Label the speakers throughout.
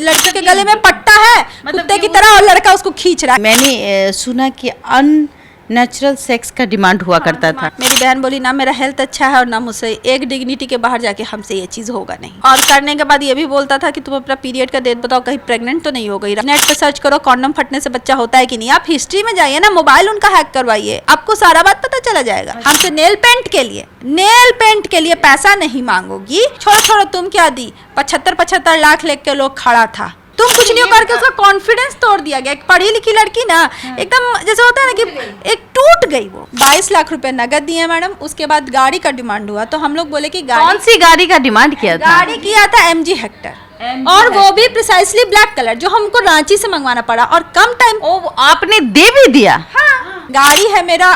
Speaker 1: लड़के के गले में पट्टा है कुत्ते की तरह और लड़का उसको खींच रहा है।
Speaker 2: मैंने सुना कि अननेचुरल सेक्स का डिमांड हुआ करता था।
Speaker 1: मेरी बहन बोली ना मेरा हेल्थ अच्छा है और ना मुझसे एक डिग्निटी के बाहर जाके हमसे ये चीज़ होगा नहीं। और करने के बाद ये भी बोलता था कि तुम अपना पीरियड का डेट बताओ कहीं प्रेग्नेंट तो नहीं हो गई। नेट पे सर्च करो कॉन्डम फटने से बच्चा होता है कि नहीं। आप हिस्ट्री में जाइए ना, मोबाइल उनका हैक करवाइए, आपको सारा बात पता चला जाएगा। हमसे नेल पेंट के लिए पैसा नहीं मांगोगी। छोड़ो तुम क्या दी, 75 लाख लेके लोग खड़ा था, तुम कुछ नहीं करके उसका कॉन्फिडेंस तोड़ दिया गया। एक पढ़ी लिखी लड़की ना एकदम जैसे होता है ना कि एक टूट गई। वो 22 लाख रुपए नगद दिए मैडम। उसके बाद गाड़ी का डिमांड हुआ तो हम लोग बोले कि
Speaker 2: कौन सी गाड़ी का डिमांड किया था?
Speaker 1: गाड़ी किया था MG हेक्टर और वो भी प्रिसाइसली ब्लैक कलर, जो हमको रांची से मंगवाना पड़ा और कम टाइम।
Speaker 2: आपने दे भी दिया?
Speaker 1: हाँ, गाड़ी है मेरा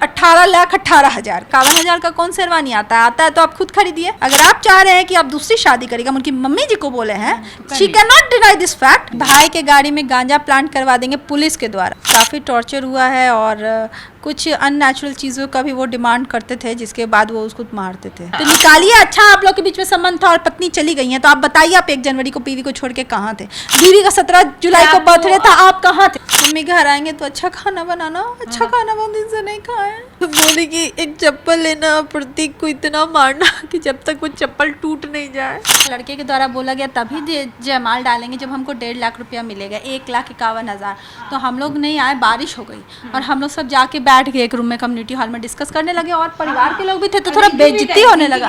Speaker 1: 18,18,000। 51,000 का कौन शेरवानी आता है तो आप खुद खरीदिए। अगर आप चाह रहे हैं कि आप दूसरी शादी करेगा, उनकी मम्मी जी को बोले हैं, she can not deny this fact. भाई के गाड़ी में गांजा प्लांट करवा देंगे पुलिस के द्वारा। काफ़ी टॉर्चर हुआ है और कुछ अननेचुरल चीज़ों का भी वो डिमांड करते थे, जिसके बाद वो उसको मारते थे। तो निकालिए, अच्छा आप लोग के बीच में संबंध था और पत्नी चली गई है, तो आप बताइए आप 1 जनवरी को बीवी को छोड़ के कहाँ थे? बीवी का 17 जुलाई को बर्थडे था, आप कहाँ थे? मम्मी घर आएंगे तो अच्छा खाना बनाना, अच्छा खाना बहुत दिन से नहीं खाए। बोली कि एक चप्पल लेना, प्रतीक को इतना मारना कि जब तक वो चप्पल टूट नहीं जाए। लड़के के द्वारा बोला गया तभी जयमाल डालेंगे जब हमको 1.5 लाख रुपया मिलेगा। 1,51,000। तो हम लोग नहीं आए, बारिश हो गई और हम लोग सब जाके बैठ गए एक रूम में कम्युनिटी हॉल में, डिस्कस करने लगे और परिवार के लोग भी थे तो थोड़ा बेइज्जती होने लगा।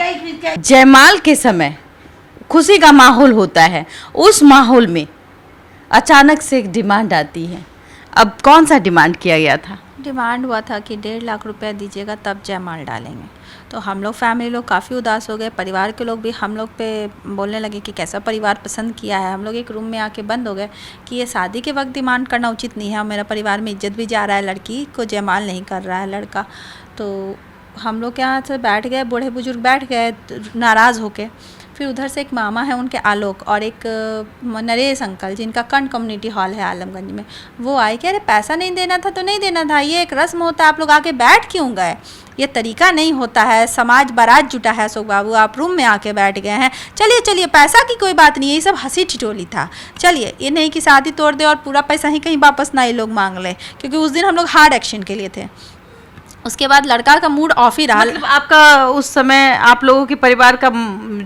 Speaker 2: जयमाल के समय खुशी का माहौल होता है, उस माहौल में अचानक से एक डिमांड आती है। अब कौन सा डिमांड किया गया था?
Speaker 1: डिमांड हुआ था कि 1.5 लाख रुपया दीजिएगा तब जयमाल डालेंगे। तो हम लोग फैमिली लोग काफ़ी उदास हो गए। परिवार के लोग भी हम लोग पे बोलने लगे कि कैसा परिवार पसंद किया है। हम लोग एक रूम में आके बंद हो गए कि ये शादी के वक्त डिमांड करना उचित नहीं है। मेरा परिवार में इज्जत भी जा रहा है, लड़की को जयमाल नहीं कर रहा है लड़का। तो हम लोग यहाँ से बैठ गए, बूढ़े बुजुर्ग बैठ गए नाराज़ होके। फिर उधर से एक मामा है उनके आलोक और एक नरेश अंकल जिनका कर्ण कम्युनिटी हॉल है आलमगंज में, वो आए कि अरे पैसा नहीं देना था तो नहीं देना था, ये एक रस्म होता है, आप लोग आके बैठ क्यों गए? ये तरीका नहीं होता है। समाज बारात जुटा है अशोक बाबू, आप रूम में आके बैठ गए हैं। चलिए पैसा की कोई बात नहीं है, ये सब हंसी ठिठोली था। चलिए, ये नहीं कि शादी तोड़ दे और पूरा पैसा ही कहीं वापस ना ये लोग मांग ले, क्योंकि उस दिन हम लोग हार्ड एक्शन के लिए थे। उसके बाद लड़का का मूड ऑफ ही रहा।
Speaker 2: मतलब आपका उस समय आप लोगों के परिवार का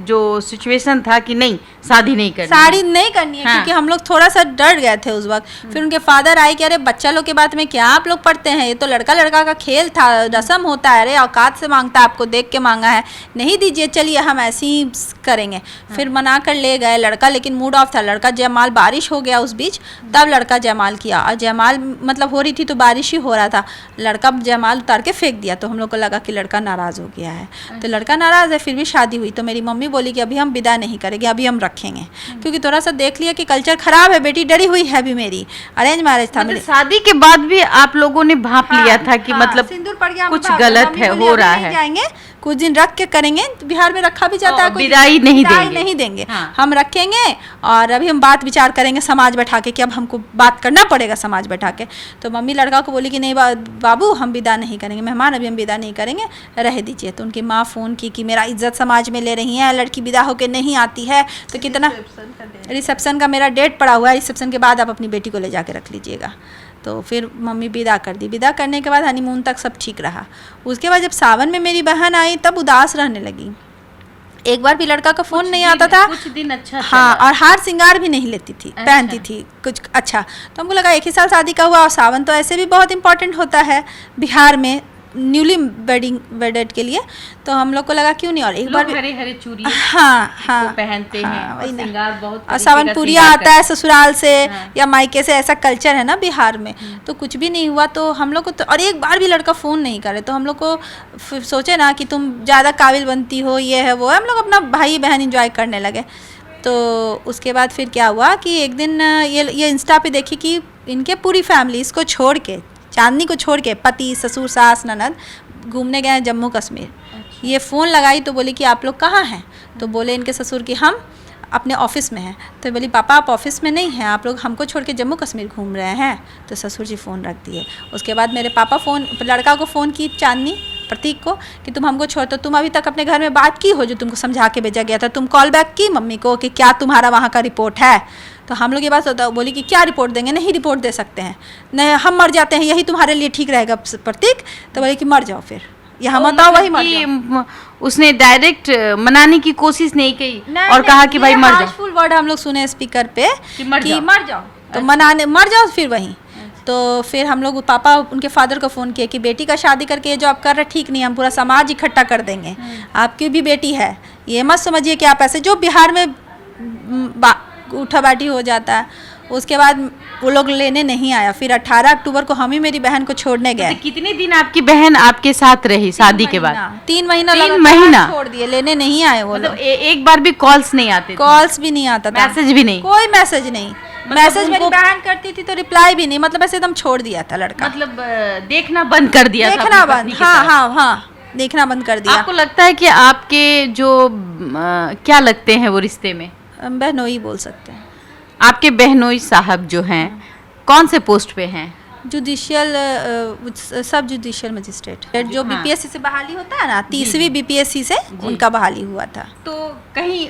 Speaker 2: जो सिचुएशन था कि नहीं शादी नहीं करनी है,
Speaker 1: क्योंकि हम लोग थोड़ा सा डर गए थे उस वक्त। फिर उनके फादर आए कि अरे बच्चा लोग के बात में क्या आप लोग पढ़ते हैं, ये तो लड़का का खेल था, रस्म होता है, अरे औकात से मांगता है, आपको देख के मांगा है, नहीं दीजिए, चलिए हम ऐसे ही करेंगे। फिर मना कर ले गए लड़का, लेकिन मूड ऑफ था लड़का। जयमाल बारिश हो गया उस बीच, तब लड़का जयमाल किया और जयमाल मतलब हो रही थी तो बारिश ही हो रहा था। लड़का जयमाल उतार के फेंक दिया तो हम लोग को लगा कि लड़का नाराज़ हो गया है। तो लड़का नाराज़ है, फिर भी शादी हुई। तो मेरी मम्मी बोली कि अभी हम विदा नहीं करेंगे, अभी हम रखेंगे, क्योंकि थोड़ा सा देख लिया कि कल्चर खराब है। बेटी डरी हुई है, अभी मेरी अरेंज मैरिज था।
Speaker 2: मतलब शादी के बाद भी आप लोगों ने भाप लिया था कि मतलब
Speaker 1: सिंदूर पड़ गया,
Speaker 2: कुछ गलत है, हो रहा है,
Speaker 1: जाएंगे कुछ दिन रख के करेंगे। बिहार में रखा भी जाता है,
Speaker 2: विदाई नहीं देंगे।
Speaker 1: हम रखेंगे और अभी हम बात विचार करेंगे समाज बैठा के कि अब हमको बात करना पड़ेगा समाज बैठा के। तो मम्मी लड़का को बोली कि नहीं बाबू हम विदा नहीं करेंगे, मेहमान अभी हम विदा नहीं करेंगे, रह दीजिए। तो उनकी माँ फ़ोन की कि मेरा इज्जत समाज में ले रही है, लड़की विदा होके नहीं आती है, तो कितना रिसेप्शन का मेरा डेट पड़ा हुआ है, रिसेप्शन के बाद आप अपनी बेटी को ले जाके रख लीजिएगा। तो फिर मम्मी विदा कर दी। विदा करने के बाद हनीमून तक सब ठीक रहा। उसके बाद जब सावन में मेरी बहन आई तब उदास रहने लगी। एक बार भी लड़का का फ़ोन नहीं आता था,
Speaker 2: कुछ दिन अच्छा
Speaker 1: हाँ, और हार श्रृंगार भी नहीं लेती थी, पहनती थी कुछ अच्छा। तो हमको लगा एक ही साल शादी का हुआ और सावन तो ऐसे भी बहुत इंपॉर्टेंट होता है बिहार में न्यूली वेडेड के लिए। तो हम लोग को लगा क्यों नहीं, और एक बार
Speaker 2: हरे हरे चूड़ी
Speaker 1: हाँ
Speaker 2: पहनते हैं, श्रृंगार बहुत,
Speaker 1: और सावन पूरिया आता है ससुराल से या मायके से, ऐसा कल्चर है ना बिहार में। तो कुछ भी नहीं हुआ। तो हम लोग को तो, और एक बार भी लड़का फ़ोन नहीं करे, तो हम लोग को फिर सोचे ना कि तुम ज़्यादा काबिल बनती हो, ये है वो है, हम लोग अपना भाई बहन इंजॉय करने लगे। तो उसके बाद फिर क्या हुआ कि एक दिन ये इंस्टा पे देखी कि इनके पूरी फैमिली इसको छोड़ के, चांदनी को छोड़ के, पति ससुर सास ननद घूमने गए जम्मू कश्मीर। ये फ़ोन लगाई तो बोली कि आप लोग कहाँ हैं? तो बोले इनके ससुर कि हम अपने ऑफिस में हैं। तो बोली पापा आप ऑफिस में नहीं हैं, आप लोग हमको छोड़ के जम्मू कश्मीर घूम रहे हैं। तो ससुर जी फ़ोन रख दिए। उसके बाद मेरे पापा लड़का को फ़ोन की चांदनी, प्रतीक को कि तुम हमको छोड़, तो तुम अभी तक अपने घर में बात की हो जो तुमको समझा के भेजा गया था, तुम कॉल बैक की मम्मी को कि क्या तुम्हारा वहाँ का रिपोर्ट है? तो हम लोग ये बात होता बोली कि क्या रिपोर्ट देंगे, नहीं रिपोर्ट दे सकते हैं, नहीं हम मर जाते हैं, यही तुम्हारे लिए ठीक रहेगा प्रतीक। तो बोले कि मर जाओ, फिर यहाँ मत आओ, वही मर जाओ।
Speaker 2: उसने डायरेक्ट मनाने की कोशिश नहीं की और कहा कि भाई मर जाओ।
Speaker 1: हार्शफुल वर्ड हम लोग सुने स्पीकर पे
Speaker 2: कि मर जाओ।
Speaker 1: तो मनाने मर जाओ फिर वहीं। तो फिर हम लोग पापा उनके फादर को फ़ोन किए कि बेटी का शादी करके ये जो आप कर रहे ठीक नहीं, हम पूरा समाज इकट्ठा कर देंगे, आपकी भी बेटी है, ये मत समझिए कि आप ऐसे, जो बिहार में उठा बैठी हो जाता है। उसके बाद वो लोग लेने नहीं आया, फिर 18 अक्टूबर को हम ही मेरी बहन को छोड़ने गए।
Speaker 2: तो कितने दिन आपकी बहन आपके साथ रही शादी के बाद?
Speaker 1: 3 महीना।
Speaker 2: 3 महीना
Speaker 1: छोड़ दिए, लेने नहीं आए वो लोग।
Speaker 2: एक बार भी कॉल्स नहीं आते?
Speaker 1: कॉल्स भी नहीं आता था,
Speaker 2: मैसेज भी नहीं?
Speaker 1: कोई मैसेज नहीं। मैसेज मेरी बहन करती थी तो रिप्लाई भी नहीं, मतलब ऐसे एकदम छोड़ दिया था लड़का,
Speaker 2: मतलब देखना बंद कर दिया,
Speaker 1: देखना बंद। हाँ, देखना बंद कर दिया।
Speaker 2: आपको लगता है कि आपके जो क्या लगते हैं वो रिश्ते में?
Speaker 1: बहनोई बोल सकते हैं।
Speaker 2: आपके बहनोई साहब जो हैं कौन से पोस्ट पे हैं?
Speaker 1: जुडिशियल सब जुडिशियल मजिस्ट्रेट, जो बीपीएससी से बहाली होता है ना, 30वीं बीपीएससी से उनका बहाली हुआ था।
Speaker 2: तो कहीं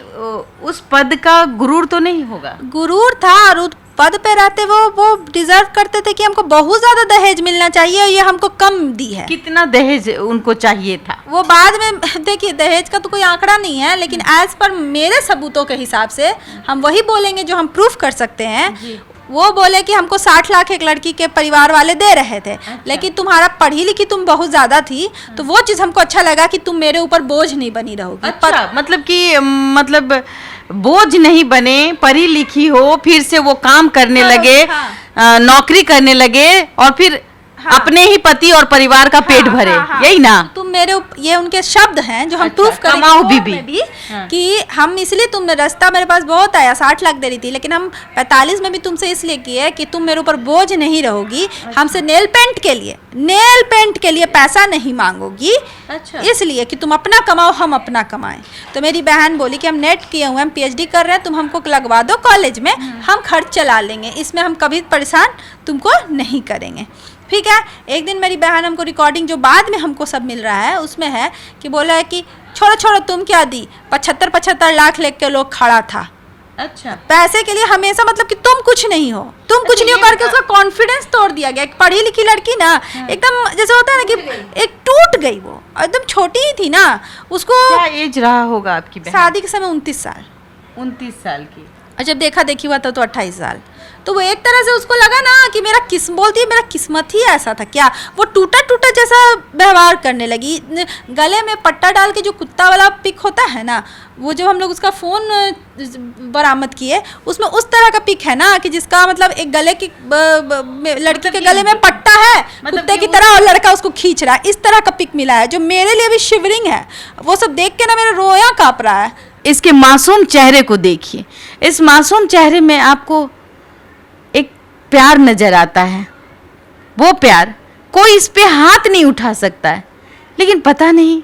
Speaker 2: उस पद का गुरूर तो नहीं होगा?
Speaker 1: गुरूर था, और उस पद पे रहते वो डिजर्व करते थे कि हमको बहुत ज्यादा दहेज मिलना चाहिए, और ये हमको कम दी है।
Speaker 2: कितना दहेज उनको चाहिए था?
Speaker 1: वो बाद में देखिए, दहेज का तो कोई आंकड़ा नहीं है, लेकिन एज पर मेरे सबूतों के हिसाब से हम वही बोलेंगे जो हम प्रूफ कर सकते हैं। वो बोले कि हमको 60 लाख एक लड़की के परिवार वाले दे रहे थे। अच्छा। लेकिन तुम्हारा पढ़ी लिखी तुम बहुत ज्यादा थी, तो वो चीज हमको अच्छा लगा कि तुम मेरे ऊपर बोझ नहीं बनी रहोगी।
Speaker 2: अच्छा, मतलब कि मतलब बोझ नहीं बने, पढ़ी लिखी हो, फिर से वो काम करने लगे, नौकरी करने लगे, और फिर अपने ही पति और परिवार का पेट भरे। यही ना?
Speaker 1: तुम मेरे ये उनके शब्द हैं जो हम प्रूफ करेंगे
Speaker 2: कमाओ
Speaker 1: भी कि हम इसलिए, तुम रास्ता मेरे पास बहुत आया, 60 लाख दे रही थी, लेकिन हम 45 में भी तुमसे इसलिए किए कि तुम मेरे ऊपर बोझ नहीं रहोगी। हमसे नेल पेंट के लिए पैसा नहीं मांगोगी। अच्छा। इसलिए कि तुम अपना कमाओ, हम अपना कमाएं। तो मेरी बहन बोली कि हम नेट किए हुए, हम PhD कर रहे हैं, तुम हमको लगवा दो कॉलेज में, हम खर्च चला लेंगे, इसमें हम कभी परेशान तुमको नहीं करेंगे। ठीक है। एक दिन मेरी बहन हमको रिकॉर्डिंग जो बाद में हमको सब मिल रहा है उसमें है कि बोला है कि छोड़ो तुम क्या दी, 75 लाख लेके लोग खड़ा था। अच्छा। पैसे के लिए हमेशा, मतलब कि तुम कुछ नहीं हो, करके उसका कॉन्फिडेंस तोड़ दिया गया। एक पढ़ी लिखी लड़की ना एकदम जैसे होता है ना कि एक टूट गई, वो एकदम छोटी ही थी ना। उसको
Speaker 2: क्या एज रहा होगा आपकी बहन?
Speaker 1: शादी के समय 29 साल।
Speaker 2: 29 साल की।
Speaker 1: और जब देखा देखी हुआ था तो 28 साल। तो वो एक तरह से उसको लगा ना कि मेरा किस्मत ही ऐसा था क्या। वो टूटा जैसा व्यवहार करने लगी। गले में पट्टा डाल के जो कुत्ता वाला पिक होता है ना, वो जो हम लोग उसका फ़ोन बरामद किए उसमें उस तरह का पिक है ना, कि जिसका मतलब एक गले की लड़की के गले में पट्टा है कुत्ते की तरह, और लड़का उसको खींच रहा है, इस तरह का पिक मिला है जो मेरे लिए भी शिवरिंग है। वो सब देख के ना मेरा रोया काँप रहा है।
Speaker 2: इसके मासूम चेहरे को देखिए, इस मासूम चेहरे में आपको एक प्यार नजर आता है। वो प्यार कोई इस पे हाथ नहीं उठा सकता है, लेकिन पता नहीं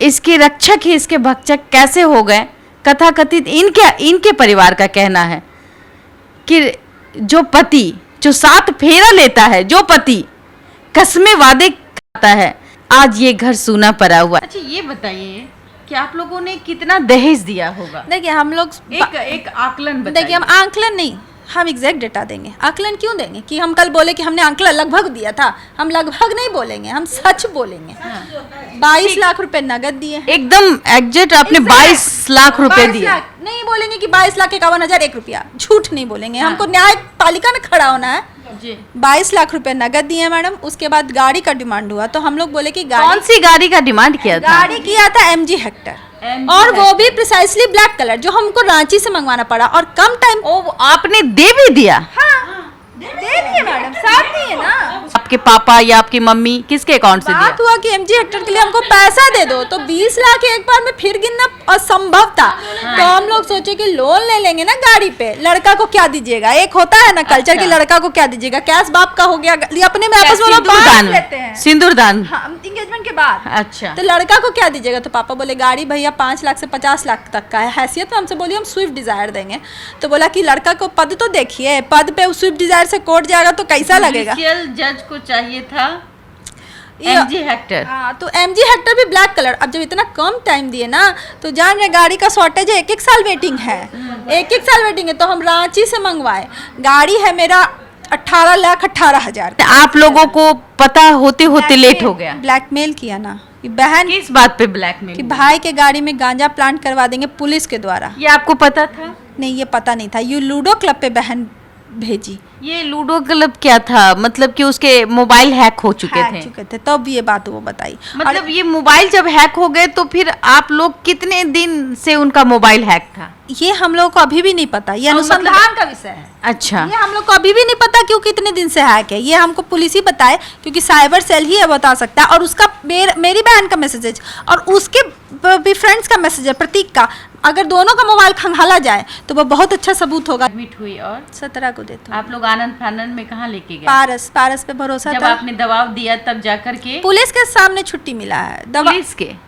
Speaker 2: इसके रक्षक ही इसके भक्षक कैसे हो गए। कथाकथित इनके परिवार का कहना है कि जो पति जो 7 फेरा लेता है, जो पति कसमें वादे खाता है, आज ये घर सूना पड़ा हुआ। अच्छा, ये बताइए कि आप लोगों ने कितना दहेज दिया होगा?
Speaker 1: देखिए, हम लोग
Speaker 2: एक आकलन बताइए।
Speaker 1: देखिए, हम आकलन नहीं, हम एग्जैक्ट डेटा देंगे। आकलन क्यों देंगे कि हम कल बोले कि हमने आकलन लगभग दिया था? हम लगभग नहीं बोलेंगे, हम सच बोलेंगे। 22 लाख रुपए नगद दिए, एकदम
Speaker 2: एग्जैक्ट आपने 22 लाख रुपए दिए।
Speaker 1: नहीं बोलेंगे कि 22,51,001 रुपया, झूठ नहीं बोलेंगे। हमको न्यायपालिका में खड़ा होना है। 22 लाख रुपए नगद दिए मैडम। उसके बाद गाड़ी का डिमांड हुआ, तो हम लोग बोले कि
Speaker 2: कौन सी गाड़ी का डिमांड किया था?
Speaker 1: गाड़ी किया था MG हेक्टर, और वो भी प्रिसाइसली ब्लैक कलर, जो हमको रांची से मंगवाना पड़ा, और कम टाइम।
Speaker 2: आपने दे भी दिया?
Speaker 1: हाँ, दे दिए मैडम, साथ दिए ना।
Speaker 2: आपके पापा या आपकी मम्मी किसके अकाउंट से दिया?
Speaker 1: बात हुआ कि MG हेक्टर के लिए हमको पैसा दे दो, तो 20 लाख एक बार में फिर गिनना असंभव था। तो हम लोग सोचे कि लोन ले लेंगे ना गाड़ी पे। लड़का को क्या दीजिएगा, एक होता है ना कल्चर कि लड़का को क्या दीजिएगा, कैश बाप का हो गया, अपने में आपस में बांट लेते हैं,
Speaker 2: सिंदूर दान
Speaker 1: एंगेजमेंट के बाद।
Speaker 2: अच्छा,
Speaker 1: तो लड़का को क्या दीजिएगा? तो पापा बोले गाड़ी भैया 5 लाख से 50 लाख तक का है। हैसियत में हमसे बोलिए हम स्विफ्ट डिजायर देंगे। तो बोला कि लड़का को पद तो देखिए, पद पे स्विफ्ट डिजायर से कोर्ट जाएगा तो कैसा लगेगा।
Speaker 2: जज को चाहिए था MG हेक्टर।
Speaker 1: हाँ, तो MG हेक्टर भी ब्लैक कलर। अब जब इतना कम टाइम दिए ना, तो जान रहे गाड़ी का शॉर्टेज है, 1-1 साल वेटिंग है, 1-1 साल वेटिंग है। तो हम रांची से मंगवाए, गाड़ी है मेरा 18,18,000 का।
Speaker 2: आप लोगों को पता होते होते लेट हो गया।
Speaker 1: ब्लैकमेल किया ना कि बहन,
Speaker 2: किस बात पे ब्लैकमेल?
Speaker 1: कि भाई के गाड़ी में गांजा प्लांट करवा देंगे पुलिस के द्वारा।
Speaker 2: ये आपको पता था?
Speaker 1: नहीं, ये पता नहीं था। ये लूडो क्लब पे बहन भेजी।
Speaker 2: ये लूडो क्लब क्या था? मतलब कि उसके मोबाइल हैक हो चुके थे।
Speaker 1: तब ये बात वो बताई।
Speaker 2: मतलब ये मोबाइल जब हैक हो गए तो फिर आप लोग कितने दिन से उनका मोबाइल हैक था?
Speaker 1: ये हम लोग को अभी भी नहीं पता, ये अनुसंधान का विषय है।
Speaker 2: अच्छा,
Speaker 1: ये हम लोग को अभी भी नहीं पता क्यों कितने दिन से हैक है। ये हमको पुलिस ही बताए, क्योंकि साइबर सेल ही बता सकता है। और उसका मेरी बहन का मैसेज है और उसके भी फ्रेंड्स का मैसेज है, प्रतीक का। अगर दोनों का मोबाइल खंगाला जाए तो वो बहुत अच्छा सबूत होगा।
Speaker 2: एडमिट हुई और
Speaker 1: 17 को देते।
Speaker 2: आप लोग आनंद फानंद में कहाँ लेके गए?
Speaker 1: पारस पे भरोसा
Speaker 2: जब
Speaker 1: था।
Speaker 2: आपने दबाव दिया तब जाकर के
Speaker 1: पुलिस के सामने छुट्टी मिला है।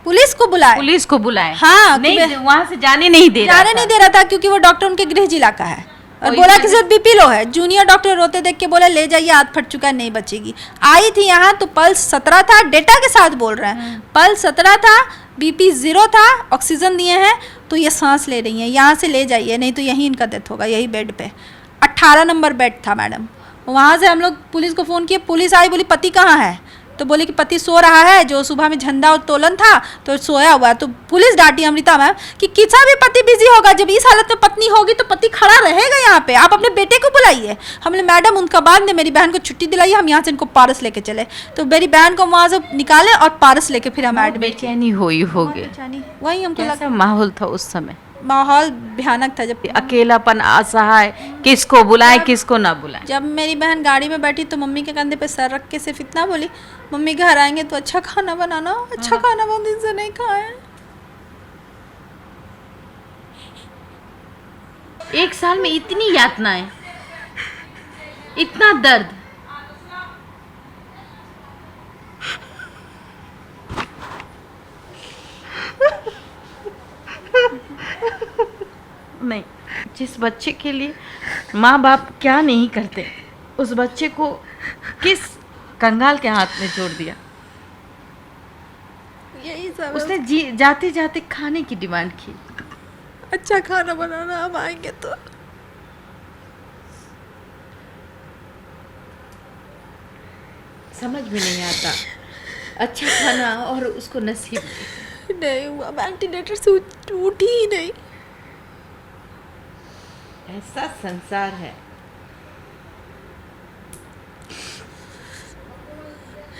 Speaker 1: पुलिस को बुलाए।
Speaker 2: पुलिस को बुलाए?
Speaker 1: हाँ,
Speaker 2: नहीं, वहाँ से जाने नहीं दे
Speaker 1: रहा था क्योंकि वो डॉक्टर उनके गृह जिला का है और बोला कि सर बीपी लो है। जूनियर डॉक्टर रोते देख के बोला ले जाइए, हाथ फट चुका है, नहीं बचेगी। आई थी यहाँ तो पल्स 17 था, डेटा के साथ बोल रहे हैं। पल्स 17 था, बीपी 0 था, ऑक्सीजन दिए हैं तो ये सांस ले रही हैं। यहाँ से ले जाइए, नहीं तो यहीं इनका डेथ होगा, यही बेड पे। 18 नंबर बेड था मैडम। वहाँ से हम लोग पुलिस को फ़ोन किए, पुलिस आई, बोली पति कहाँ है? तो बोले कि पति सो रहा है, जो सुबह में झंडा उत्तोलन था तो सोया हुआ है। तो पुलिस डांटी अमृता मैम कि किसी भी पति बिजी होगा, जब इस हालत में पत्नी होगी तो पति खड़ा रहेगा यहाँ पे, आप अपने बेटे को बुलाइए। हमने मैडम उनका बाद में मेरी बहन को छुट्टी दिलाई, हम यहाँ से इनको पारस लेके चले। तो मेरी बहन को वहाँ से निकाले और पारस लेके फिर हम एडमिट।
Speaker 2: बेचैनी हुई होगी,
Speaker 1: वही हमको लगा।
Speaker 2: माहौल था उस समय?
Speaker 1: माहौल भयानक था। जब
Speaker 2: अकेलापन, असहाय, किसको बुलाए किसको ना बुलाए।
Speaker 1: जब मेरी बहन गाड़ी में बैठी तो मम्मी के कंधे पे सर रख के सिर्फ इतना बोली, मम्मी घर आएंगे तो अच्छा खाना बनाना, अच्छा खाना बहुत दिन से नहीं खाया है।
Speaker 2: 1 साल में इतनी यातनाएं, इतना दर्द। नहीं, जिस बच्चे के लिए माँ बाप क्या नहीं करते, उस बच्चे को किस कंगाल के हाथ में छोड़ दिया।
Speaker 1: यही सब।
Speaker 2: उसने जाते जाते खाने की डिमांड की,
Speaker 1: अच्छा खाना बनाना, हम आएंगे तो।
Speaker 2: समझ में नहीं आता अच्छा खाना और उसको नसीब
Speaker 1: नहीं हुआ। वेंटिलेटर से उठी ही नहीं।
Speaker 2: ऐसा संसार है।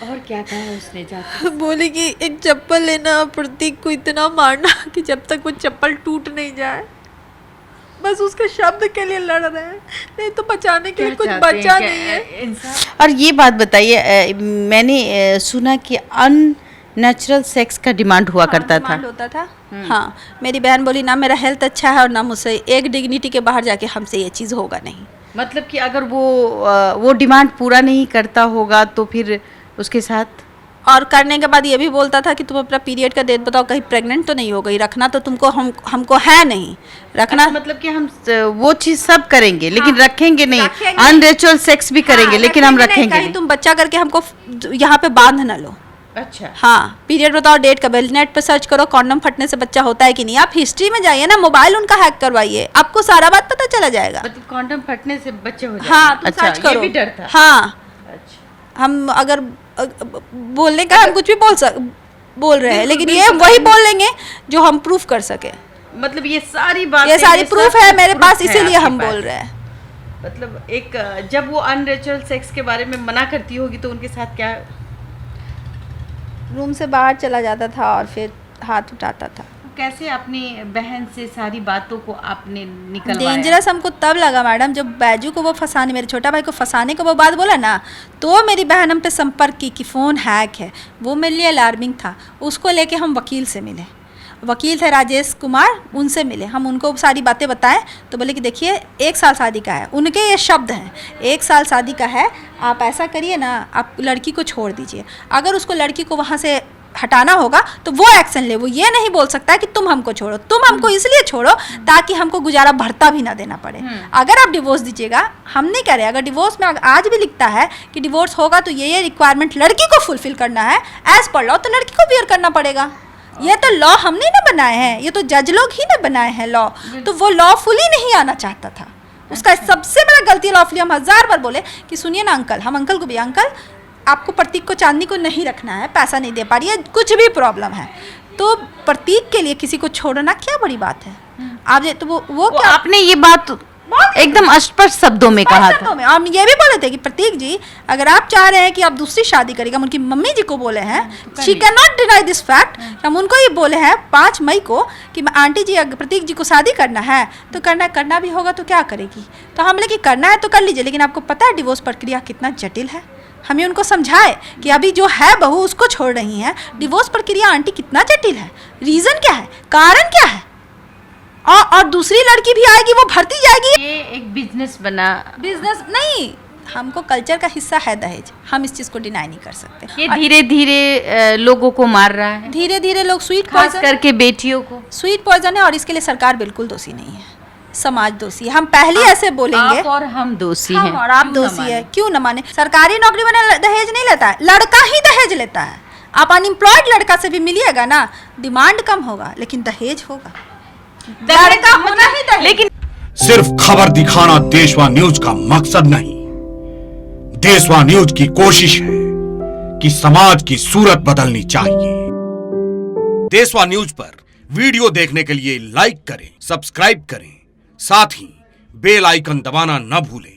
Speaker 2: और क्या कहा उसने जाकर?
Speaker 1: बोले कि एक चप्पल लेना, प्रतीक को इतना मारना कि जब तक वो चप्पल टूट नहीं जाए। बस उसके शब्द के लिए लड़ रहे हैं, नहीं तो बचाने के लिए कुछ बचा नहीं है।
Speaker 2: और ये बात बताइए, मैंने सुना कि अननेचुरल सेक्स का डिमांड हुआ करता था।
Speaker 1: होता था। हाँ, मेरी बहन बोली ना मेरा हेल्थ अच्छा है और ना मुझसे एक डिग्निटी के बाहर जाके हमसे ये चीज़ होगा नहीं।
Speaker 2: मतलब कि अगर वो डिमांड पूरा नहीं करता होगा तो फिर उसके साथ,
Speaker 1: और करने के बाद ये भी बोलता था कि तुम अपना पीरियड का डेट बताओ, कहीं प्रेग्नेंट तो नहीं हो गई, रखना तो तुमको हमको है नहीं रखना।
Speaker 2: मतलब कि हम वो चीज़ सब करेंगे लेकिन रखेंगे नहीं, अननेचुरल सेक्स भी करेंगे लेकिन हम रखेंगे नहीं।
Speaker 1: तुम बच्चा करके हमको यहाँ पे बांध ना लो।
Speaker 2: अच्छा,
Speaker 1: हाँ, पीरियड बताओ, डेट कब है, नेट पे सर्च करो कॉन्डम फटने से बच्चा होता है कि नहीं। आप हिस्ट्री में जाइए ना, मोबाइल उनका हैक करवाइए, आपको सारा बात पता चला जाएगा।
Speaker 2: मतलब कॉन्डम फटने से बच्चे हो जाएंगे?
Speaker 1: हाँ, तुम सर्च करो।
Speaker 2: ये भी डर था।
Speaker 1: हाँ,
Speaker 2: अच्छा।
Speaker 1: हम अगर बोलने का हम कुछ भी बोल रहे हैं, लेकिन ये वही बोल लेंगे जो हम प्रूफ कर सके।
Speaker 2: मतलब ये सारी बातें,
Speaker 1: ये सारी प्रूफ है मेरे पास, इसीलिए हम बोल रहे हैं।
Speaker 2: मतलब एक जब वो अननेचुरल सेक्स के बारे में मना करती होगी तो उनके साथ क्या?
Speaker 1: रूम से बाहर चला जाता था और फिर हाथ उठाता था।
Speaker 2: कैसे अपनी बहन से सारी बातों को आपने निकलवाया?
Speaker 1: डेंजरस हमको तब लगा मैडम जब बैजू को वो फंसाने, मेरे छोटा भाई को फंसाने को वो बात बोला ना, तो मेरी बहन हम पे संपर्क की कि फ़ोन हैक है। वो मेरे लिए अलार्मिंग था। उसको लेके हम वकील से मिले, वकील थे राजेश कुमार, उनसे मिले। हम उनको सारी बातें बताएं तो बोले कि देखिए 1 साल शादी का है, उनके ये शब्द हैं, 1 साल शादी का है, आप ऐसा करिए ना, आप लड़की को छोड़ दीजिए। अगर उसको लड़की को वहाँ से हटाना होगा तो वो एक्शन ले। वो ये नहीं बोल सकता है कि तुम हमको छोड़ो, तुम हमको इसलिए छोड़ो ताकि हमको गुजारा भरता भी ना देना पड़े। अगर आप डिवोर्स दीजिएगा, हम नहीं कह रहे, अगर डिवोर्स में आज भी लिखता है कि डिवोर्स होगा तो ये रिक्वायरमेंट लड़की को फुलफिल करना है एज पर लॉ, तो लड़की को बियर करना पड़ेगा। ये तो लॉ हमने ना बनाए हैं, ये तो जज लोग ही ना बनाए हैं लॉ, तो वो लॉफुली नहीं आना चाहता था। उसका सबसे बड़ा गलती लॉफुली, हम 1000 बार बोले कि सुनिए ना अंकल, हम अंकल को भी, अंकल आपको प्रतीक को चांदनी को नहीं रखना है, पैसा नहीं दे पा रही है, कुछ भी प्रॉब्लम है, तो प्रतीक के लिए किसी को छोड़ना क्या बड़ी बात है। आप तो वो क्या
Speaker 2: आपने ये बात एकदम स्पष्ट शब्दों में कहा था।
Speaker 1: हम ये भी बोले थे कि प्रतीक जी अगर आप चाह रहे हैं कि आप दूसरी शादी करेगा, हम उनकी मम्मी जी को बोले हैं, she can not deny this fact, हम उनको ये बोले हैं 5 मई को कि आंटी जी अगर प्रतीक जी को शादी करना है तो करना भी होगा तो क्या करेगी। तो हम बोले कि करना है तो कर लीजिए, लेकिन आपको पता है डिवोर्स प्रक्रिया कितना जटिल है। हमें उनको समझाए कि अभी जो है बहू उसको छोड़ रही हैं, डिवोर्स प्रक्रिया आंटी कितना जटिल है, रीज़न क्या है, कारण क्या है, और दूसरी लड़की भी आएगी वो भरती जाएगी।
Speaker 2: ये एक बिजनेस बना,
Speaker 1: बिजनेस नहीं, हमको कल्चर का हिस्सा है दहेज, हम इस चीज़ को डिनाई नहीं कर सकते।
Speaker 2: ये धीरे धीरे लोगों को मार रहा है,
Speaker 1: धीरे धीरे लोग स्वीट
Speaker 2: खास
Speaker 1: पॉइजन,
Speaker 2: करके बेटियों को
Speaker 1: स्वीट पॉइजन है, और इसके लिए सरकार बिल्कुल दोषी नहीं है, समाज दोषी है। हम पहले ऐसे बोलेंगे,
Speaker 2: आप और हम दोषी
Speaker 1: हम
Speaker 2: हैं,
Speaker 1: और आप दोषी है, क्यों न माने। सरकारी नौकरी में दहेज नहीं लेता है, लड़का ही दहेज लेता है। आप अनएम्प्लॉयड लड़का से भी मिलिएगा ना, डिमांड कम होगा लेकिन दहेज होगा, लड़का होना ही दहेज।
Speaker 2: लेकिन
Speaker 3: सिर्फ खबर दिखाना देशवा न्यूज का मकसद नहीं, देशवा न्यूज की कोशिश है कि समाज की सूरत बदलनी चाहिए। देशवा न्यूज पर वीडियो देखने के लिए लाइक करें, सब्सक्राइब करें, साथ ही बेल आइकन दबाना न भूलें।